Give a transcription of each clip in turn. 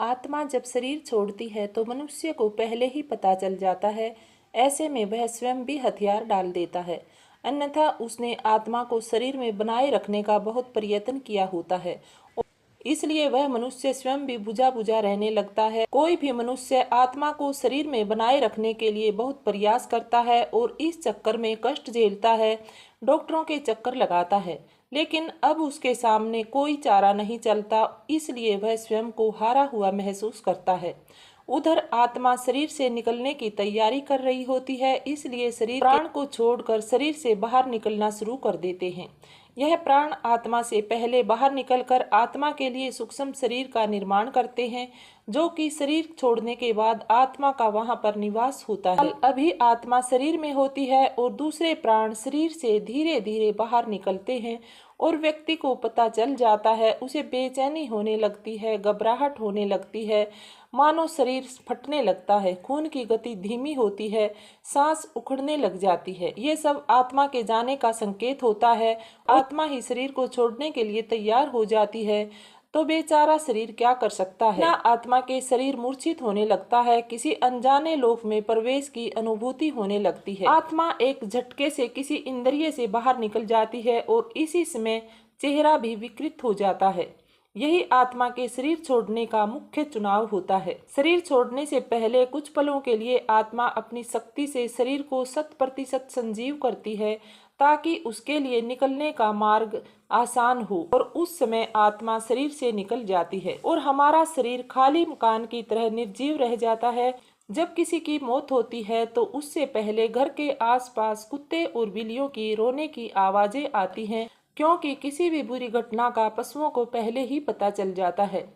आत्मा जब शरीर छोड़ती है तो मनुष्य को पहले ही पता चल जाता है। ऐसे में वह स्वयं भी हथियार डाल देता है, अन्यथा उसने आत्मा को शरीर में बनाए रखने का बहुत प्रयत्न किया होता है। इसलिए वह मनुष्य स्वयं भी बुझा बुझा रहने लगता है। कोई भी मनुष्य आत्मा को शरीर में बनाए रखने के लिए बहुत प्रयास करता है और इस चक्कर में कष्ट झेलता है, डॉक्टरों के चक्कर लगाता है, लेकिन अब उसके सामने कोई चारा नहीं चलता, इसलिए वह स्वयं को हारा हुआ महसूस करता है। उधर आत्मा शरीर से निकलने की तैयारी कर रही होती है, इसलिए शरीर प्राण को छोड़कर शरीर से बाहर निकलना शुरू कर देते हैं। यह प्राण आत्मा से पहले बाहर निकलकर आत्मा के लिए सूक्ष्म शरीर का निर्माण करते हैं, जो कि शरीर छोड़ने के बाद आत्मा का वहां पर निवास होता है। अभी आत्मा शरीर में होती है और दूसरे प्राण शरीर से धीरे धीरे बाहर निकलते हैं और व्यक्ति को पता चल जाता है। उसे बेचैनी होने लगती है, घबराहट होने लगती है, मानो शरीर फटने लगता है, खून की गति धीमी होती है, सांस उखड़ने लग जाती है। ये सब आत्मा के जाने का संकेत होता है। आत्मा ही शरीर को छोड़ने के लिए तैयार हो जाती है तो बेचारा शरीर क्या कर सकता है। ना आत्मा के शरीर मूर्छित होने लगता है, किसी अनजाने लोक में प्रवेश की अनुभूति होने लगती है। आत्मा एक झटके से किसी इंद्रिय से बाहर निकल जाती है और इसी समय चेहरा भी विकृत हो जाता है। यही आत्मा के शरीर छोड़ने का मुख्य चुनाव होता है। शरीर छोड़ने से पहले कुछ पलों के लिए आत्मा अपनी शक्ति से शरीर को 100% संजीव करती है, ताकि उसके लिए निकलने का मार्ग आसान हो, और उस समय आत्मा शरीर से निकल जाती है और हमारा शरीर खाली मकान की तरह निर्जीव रह जाता है। जब किसी की मौत होती है तो उससे पहले घर के आसपास कुत्ते और बिल्लियों की रोने की आवाजें आती हैं, क्योंकि किसी भी बुरी घटना का पशुओं को पहले ही पता चल जाता है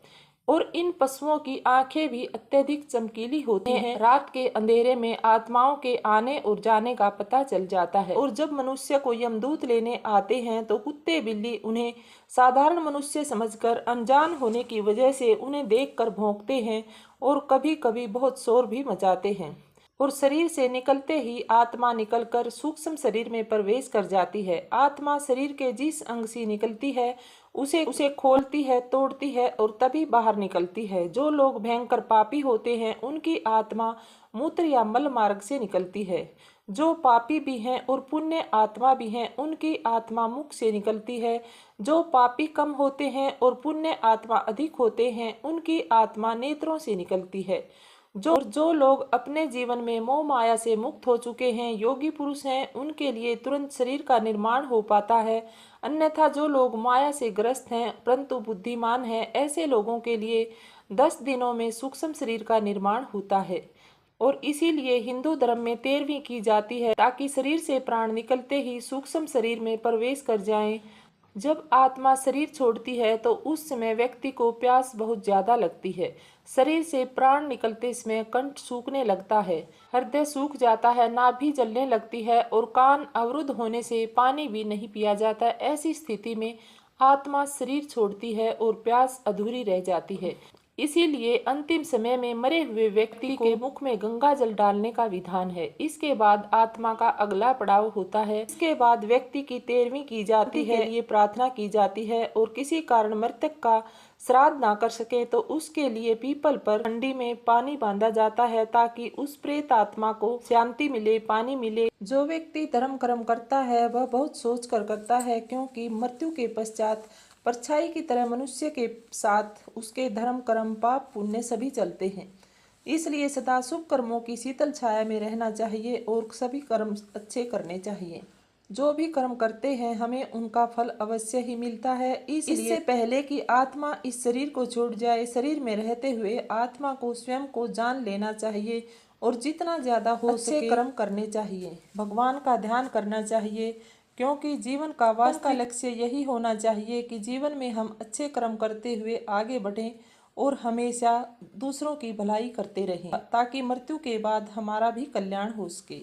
और इन पशुओं की आंखें भी अत्यधिक चमकीली होती हैं। रात के अंधेरे में आत्माओं के आने और जाने का पता चल जाता है और जब मनुष्य को यमदूत लेने आते हैं तो कुत्ते बिल्ली उन्हें साधारण मनुष्य समझकर अनजान होने की वजह से उन्हें देखकर भौंकते हैं और कभी कभी बहुत शोर भी मचाते हैं। और शरीर से निकलते ही आत्मा निकलकर सूक्ष्म शरीर में प्रवेश कर जाती है। आत्मा शरीर के जिस अंग से निकलती है उसे उसे खोलती है, तोड़ती है और तभी बाहर निकलती है। जो लोग भयंकर पापी होते हैं उनकी आत्मा मूत्र या मल मार्ग से निकलती है। जो पापी भी हैं और पुण्य आत्मा भी हैं उनकी आत्मा मुख से निकलती है। जो पापी कम होते हैं और पुण्य आत्मा अधिक होते हैं उनकी आत्मा नेत्रों से निकलती है। जो लोग अपने जीवन में मोह माया से मुक्त हो चुके हैं, योगी पुरुष हैं, उनके लिए तुरंत शरीर का निर्माण हो पाता है। अन्यथा जो लोग माया से ग्रस्त हैं परंतु बुद्धिमान हैं, ऐसे लोगों के लिए 10 दिनों में सूक्ष्म शरीर का निर्माण होता है। और इसीलिए हिंदू धर्म में 13वीं की जाती है, ताकि शरीर से प्राण निकलते ही सूक्ष्म शरीर में प्रवेश कर जाएं। जब आत्मा शरीर छोड़ती है तो उस समय व्यक्ति को प्यास बहुत ज्यादा लगती है। शरीर से प्राण निकलते समय कंठ सूखने लगता है, हृदय सूख जाता है, नाभि जलने लगती है और कान अवरुद्ध होने से पानी भी नहीं पिया जाता। ऐसी स्थिति में आत्मा शरीर छोड़ती है और प्यास अधूरी रह जाती है। इसीलिए अंतिम समय में मरे हुए व्यक्ति के मुख में गंगा जल डालने का विधान है। इसके बाद आत्मा का अगला पड़ाव होता है। इसके बाद व्यक्ति की 13वीं की जाती है, लिए प्रार्थना की जाती है और किसी कारण मृतक का श्राद्ध ना कर सके तो उसके लिए पीपल पर हंडी में पानी बांधा जाता है, ताकि उस प्रेत आत्मा को शांति मिले, पानी मिले। जो व्यक्ति धर्म कर्म करता है वह बहुत सोच कर करता है, क्योंकि मृत्यु के पश्चात परछाई की तरह मनुष्य के साथ उसके धर्म कर्म पाप पुण्य सभी चलते हैं। इसलिए सदा शुभ कर्मों की शीतल छाया में रहना चाहिए और सभी कर्म अच्छे करने चाहिए। जो भी कर्म करते हैं हमें उनका फल अवश्य ही मिलता है। इससे पहले कि आत्मा इस शरीर को छोड़ जाए, शरीर में रहते हुए आत्मा को स्वयं को जान लेना चाहिए और जितना ज्यादा हो सके कर्म करने चाहिए, भगवान का ध्यान करना चाहिए, क्योंकि जीवन का वास्तविक लक्ष्य यही होना चाहिए कि जीवन में हम अच्छे कर्म करते हुए आगे बढ़ें और हमेशा दूसरों की भलाई करते रहें, ताकि मृत्यु के बाद हमारा भी कल्याण हो सके।